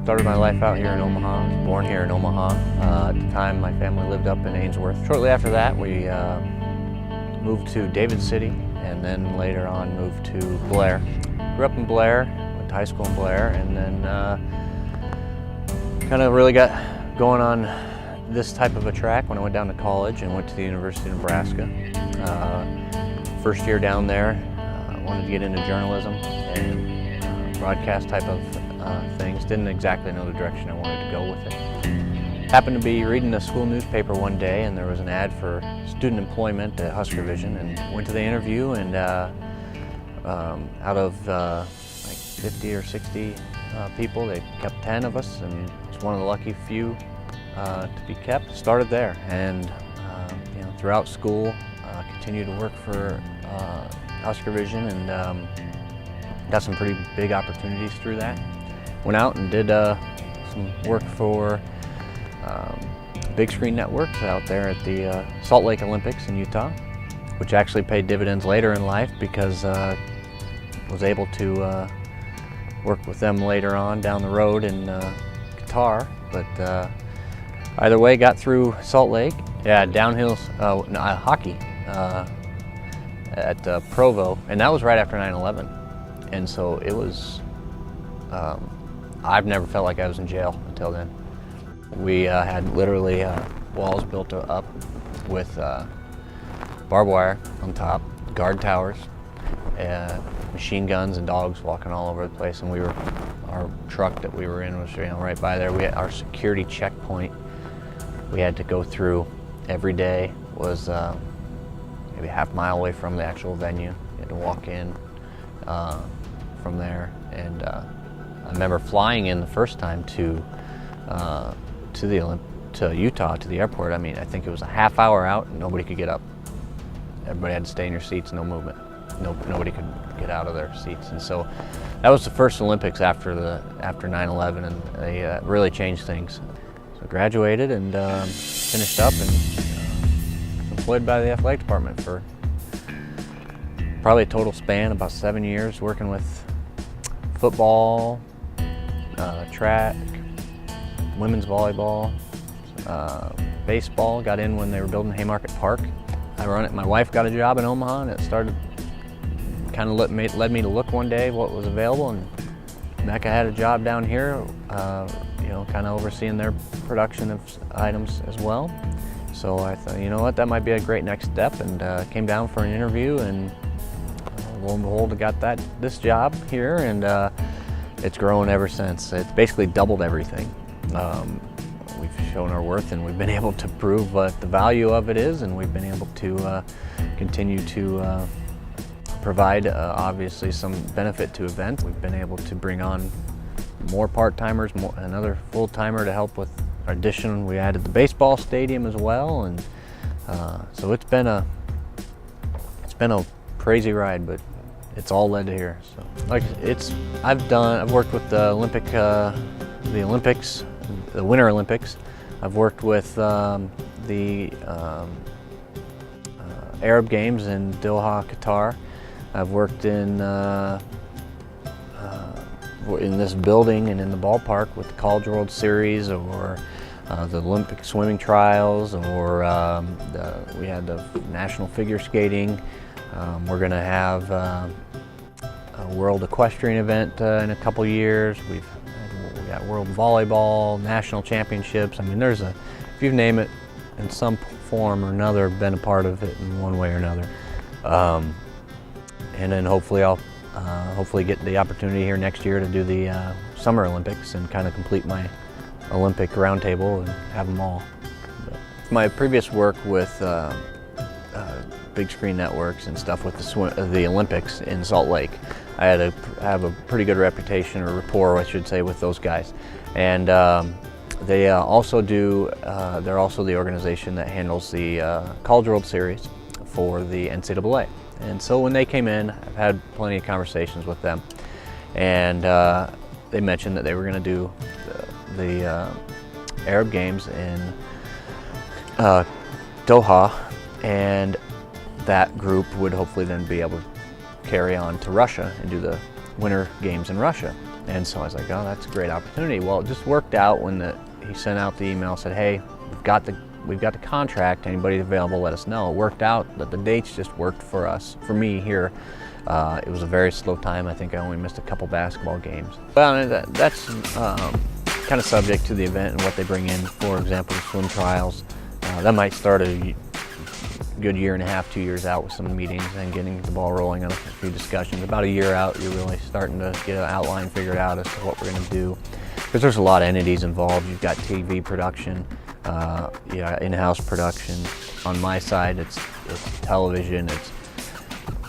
Started my life out here in Omaha. I was born here in Omaha. At the time, my family lived up in Ainsworth. Shortly after that, we moved to David City, and then later on moved to Blair. Grew up in Blair, went to high school in Blair, and then kind of really got going on this type of a track when I went down to college and went to the University of Nebraska. First year down there, wanted to get into journalism and broadcast type of things. Didn't exactly know the direction I wanted to go with it. Happened to be reading the school newspaper one day, and there was an ad for student employment at Husker Vision, and went to the interview, and out of like 50 or 60 people, they kept 10 of us, and it's one of the lucky few to be kept. Started there, and throughout school, continued to work for Husker Vision, and got some pretty big opportunities through that. Went out and did some work for big screen networks out there at the Salt Lake Olympics in Utah, which actually paid dividends later in life because was able to work with them later on down the road in Qatar. But either way, got through Salt Lake. Yeah, downhill hockey at Provo, and that was right after 9/11. And so it was, I've never felt like I was in jail until then. We had literally walls built up with barbed wire on top, guard towers, machine guns and dogs walking all over the place. And our truck that we were in was right by there. We had our security checkpoint we had to go through every day was maybe a half mile away from the actual venue. You had to walk in from there, and I remember flying in the first time to Utah, to the airport. I mean, I think it was a half hour out and nobody could get up. Everybody had to stay in your seats, no movement. Nobody could get out of their seats. And so that was the first Olympics after 9/11, and they really changed things. So graduated and finished up, and employed by the athletic department for probably a total span about 7 years, working with football, track, women's volleyball, baseball. Got in when they were building Haymarket Park. I run it. My wife got a job in Omaha, and it started kind of led me to look one day what was available, and Becca had a job down here, kind of overseeing their production of items as well. So I thought, you know what, that might be a great next step, and came down for an interview, and lo and behold, I got this job here, and it's grown ever since. It's basically doubled everything. We've shown our worth, and we've been able to prove what the value of it is, and we've been able to continue to provide obviously some benefit to events. We've been able to bring on more part-timers, another full-timer to help with our addition. We added the baseball stadium as well, and so it's been a crazy ride, but it's all led to here. So I've worked with the Olympics, the Winter Olympics. I've worked with the Arab Games in Doha, Qatar. I've worked in this building and in the ballpark with the College World Series, or the Olympic swimming trials, or we had the national figure skating. We're going to have a World Equestrian event in a couple years. We got World Volleyball, national championships. I mean, if you name it in some form or another, been a part of it in one way or another. And then hopefully I'll get the opportunity here next year to do the Summer Olympics and kind of complete my Olympic roundtable and have them all. My previous work with big screen networks and stuff with the Olympics in Salt Lake, I had have a pretty good reputation, or rapport, I should say, with those guys. And they also do, they're also the organization that handles the College World Series for the NCAA. And so when they came in, I've had plenty of conversations with them, and they mentioned that they were going to do the Arab Games in Doha, and that group would hopefully then be able to carry on to Russia and do the Winter Games in Russia. And so I was like, oh, that's a great opportunity. Well, it just worked out when he sent out the email, said, hey, we've got the contract, anybody available, let us know. It worked out that the dates just worked for us, for me here. It was a very slow time. I think I only missed a couple basketball games. Well, that's kind of subject to the event and what they bring in. For example, the swim trials. That might start a good year and a half, 2 years out with some meetings and getting the ball rolling on a few discussions. About a year out, you're really starting to get an outline figured out as to what we're going to do. Because there's a lot of entities involved. You've got TV production, in-house production. On my side, it's television, it's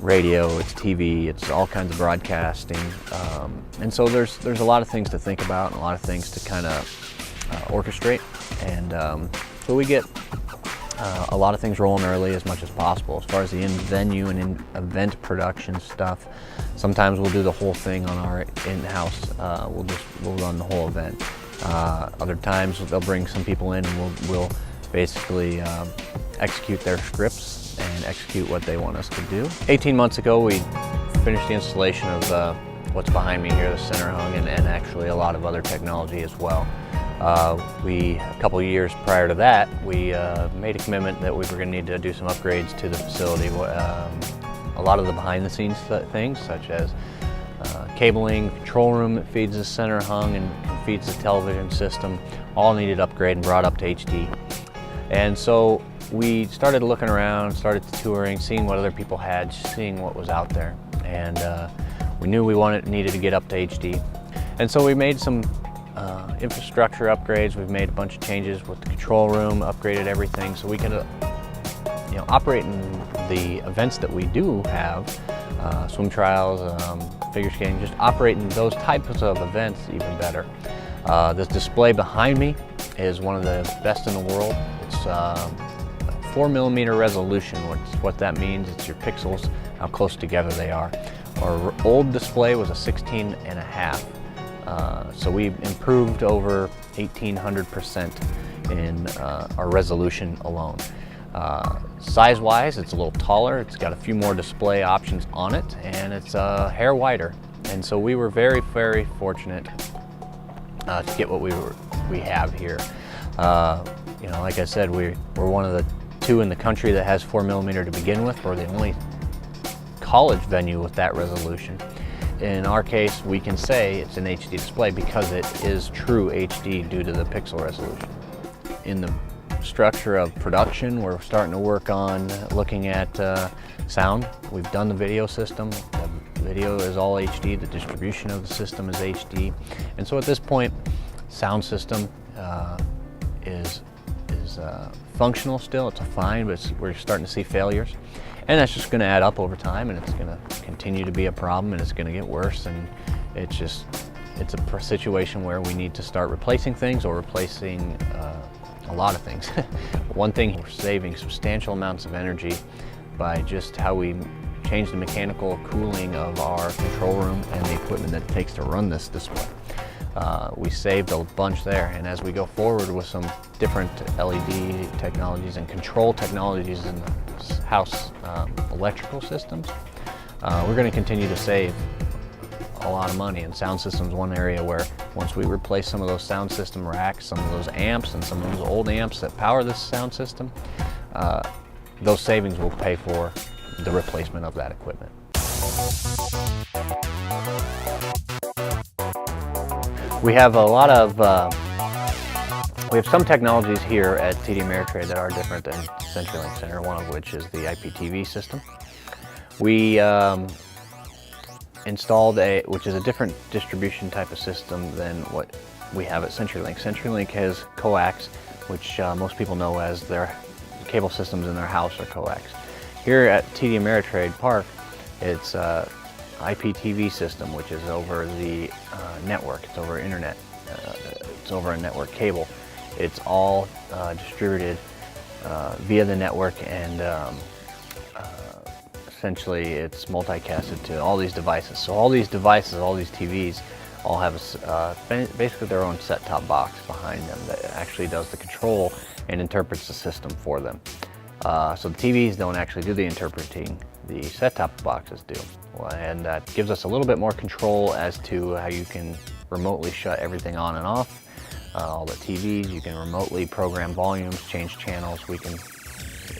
radio, it's TV, it's all kinds of broadcasting. And so there's a lot of things to think about and a lot of things to kind of orchestrate. And so we get a lot of things rolling early as much as possible. As far as the in-venue and event production stuff, sometimes we'll do the whole thing on our in-house. We'll run the whole event. Other times they'll bring some people in and we'll basically execute their scripts and execute what they want us to do. 18 months ago, we finished the installation of what's behind me here, the center hung, and actually a lot of other technology as well. A couple of years prior to that, we made a commitment that we were going to need to do some upgrades to the facility. A lot of the behind-the-scenes things, such as cabling, control room that feeds the center hung and feeds the television system, all needed upgrade and brought up to HD. And so we started looking around, started touring, seeing what other people had, seeing what was out there. And we knew we needed to get up to HD. And so we made some infrastructure upgrades. We've made a bunch of changes with the control room, upgraded everything so we can operate in the events that we do have, swim trials, figure skating, just operate in those types of events even better. This display behind me is one of the best in the world. It's 4mm resolution. What that means, it's your pixels, how close together they are. Our old display was a 16.5. So we've improved over 1,800% in our resolution alone. Size-wise, it's a little taller. It's got a few more display options on it, and it's a hair wider. And so we were very, very fortunate to get what we have here. Like I said, we're one of the 2 in the country that has 4mm to begin with. We're the only college venue with that resolution. In our case, we can say it's an HD display because it is true HD due to the pixel resolution. In the structure of production, we're starting to work on looking at sound. We've done the video system. The video is all HD. The distribution of the system is HD. And so at this point, sound system is functional still. It's fine, but we're starting to see failures. And that's just going to add up over time, and it's going to continue to be a problem, and it's going to get worse. And it's a situation where we need to start replacing things or replacing a lot of things. One thing, we're saving substantial amounts of energy by just how we change the mechanical cooling of our control room and the equipment that it takes to run this display. We saved a bunch there, and as we go forward with some different LED technologies and control technologies in the house electrical systems, we're going to continue to save a lot of money. And sound systems, one area where once we replace some of those sound system racks, some of those amps and some of those old amps that power this sound system, those savings will pay for the replacement of that equipment. We have a lot of, we have some technologies here at TD Ameritrade that are different than Centurylink Center, one of which is the IPTV system. We installed which is a different distribution type of system than what we have at Centurylink. Centurylink has coax, which most people know as their cable systems in their house are coax. Here at TD Ameritrade Park, it's IPTV system, which is over the network. It's over internet. It's over a network cable. It's all distributed via the network, and essentially it's multicasted to all these devices. So all these devices, all these TVs, all have basically their own set-top box behind them that actually does the control and interprets the system for them. So the TVs don't actually do the interpreting. the set-top boxes do. And that gives us a little bit more control as to how you can remotely shut everything on and off. All the TVs, you can remotely program volumes, change channels. We can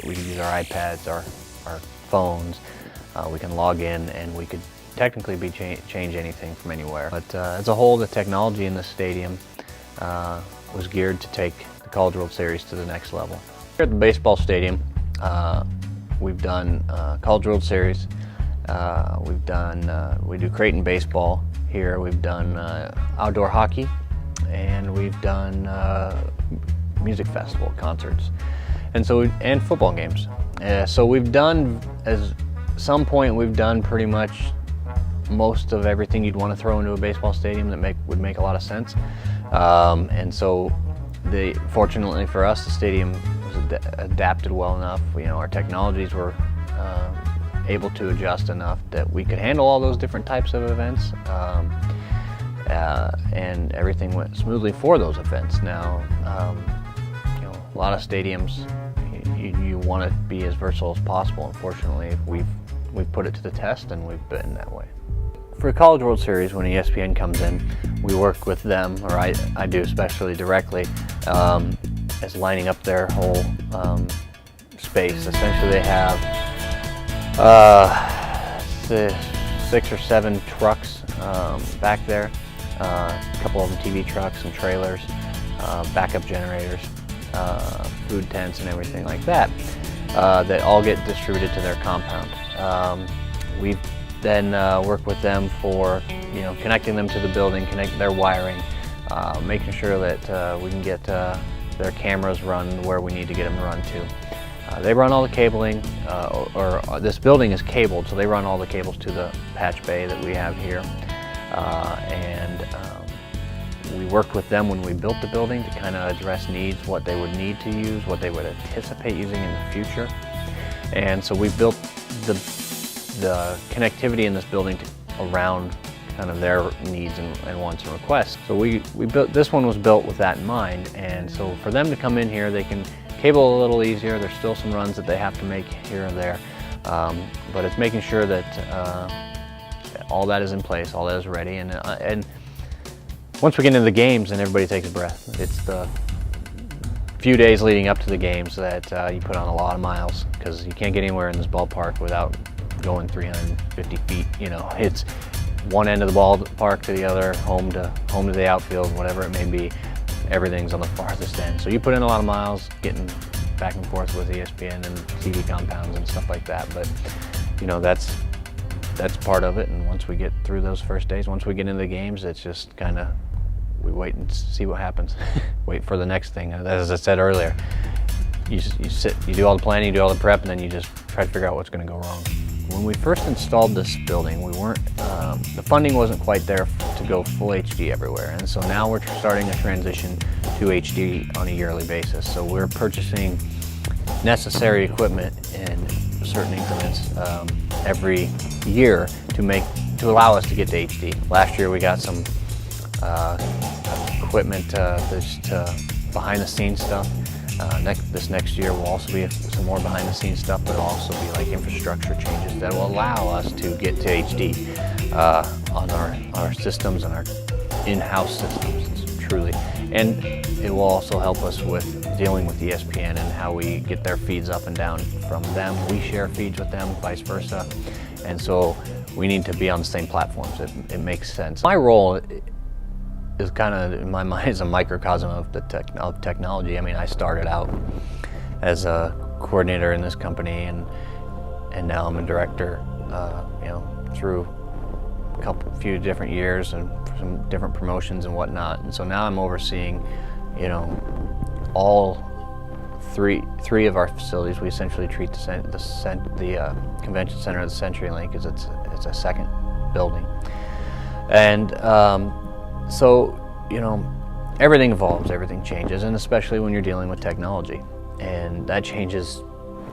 use our iPads, our phones. We can log in, and we could technically change anything from anywhere. But as a whole, the technology in the stadium was geared to take the College World Series to the next level. Here at the baseball stadium, we've done College World Series. We do Creighton baseball here. We've done outdoor hockey, and we've done music festival concerts, and football games. So we've done, at some point, we've done pretty much most of everything you'd want to throw into a baseball stadium that would make a lot of sense. And so, fortunately for us, the stadium was adapted well enough. Our technologies were able to adjust enough that we could handle all those different types of events, and everything went smoothly for those events. Now, a lot of stadiums, you want to be as versatile as possible. Unfortunately, we've put it to the test, and we've been that way. For the College World Series, when ESPN comes in, we work with them, or I do especially directly, as lining up their whole space. Essentially, they have 6 or 7 trucks back there, a couple of them TV trucks, some trailers, backup generators, food tents, and everything like that, that all get distributed to their compound. We then work with them for connecting them to the building, connecting their wiring, making sure that we can get their cameras run where we need to get them run to. They run all the cabling, or this building is cabled, so they run all the cables to the patch bay that we have here. And we worked with them when we built the building to kind of address needs, what they would need to use, what they would anticipate using in the future. And so we built the connectivity in this building around kind of their needs and wants and requests. So we built, this one was built with that in mind, and so for them to come in here, they can cable a little easier. There's still some runs that they have to make here and there, but it's making sure that all that is in place, all that is ready, and once we get into the games, then everybody takes a breath. It's the few days leading up to the games that you put on a lot of miles, because you can't get anywhere in this ballpark without going 350 feet. It's one end of the ballpark to the other, home to the outfield, whatever it may be. Everything's on the farthest end. So you put in a lot of miles getting back and forth with ESPN and TV compounds and stuff like that. But that's part of it. And once we get through those first days, once we get into the games, it's just kind of, we wait and see what happens. Wait for the next thing. As I said earlier, you do all the planning, you do all the prep, and then you just try to figure out what's going to go wrong. When we first installed this building, we weren't, the funding wasn't quite there to go full HD everywhere, and so now we're starting a transition to HD on a yearly basis. So we're purchasing necessary equipment in certain increments every year to allow us to get to HD. Last year we got some equipment just behind the scenes stuff. This next year will also be some more behind the scenes stuff, but it'll also be like infrastructure changes that will allow us to get to HD on our systems and our in-house systems, truly. And it will also help us with dealing with ESPN and how we get their feeds up and down from them. We share feeds with them, vice versa. And so we need to be on the same platforms. It makes sense. My role is kind of, in my mind, is a microcosm of the technology. I mean, I started out as a coordinator in this company, and now I'm a director, through a few different years and some different promotions and whatnot. And so now I'm overseeing, all three of our facilities. We essentially treat the convention center of the Centurylink as it's a second building, and so, everything evolves, everything changes, and especially when you're dealing with technology. And that changes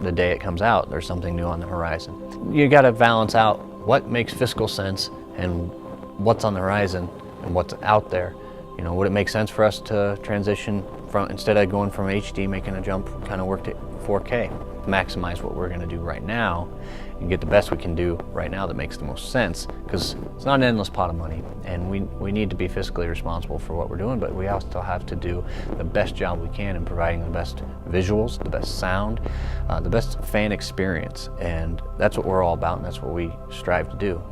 the day it comes out. There's something new on the horizon. You got to balance out what makes fiscal sense and what's on the horizon and what's out there. Would it make sense for us to transition from, instead of going from HD, making a jump, kind of work to 4K? maximize what we're going to do right now and get the best we can do right now that makes the most sense, because it's not an endless pot of money, and we need to be fiscally responsible for what we're doing, but we also have to do the best job we can in providing the best visuals, the best sound, the best fan experience, and that's what we're all about, and that's what we strive to do.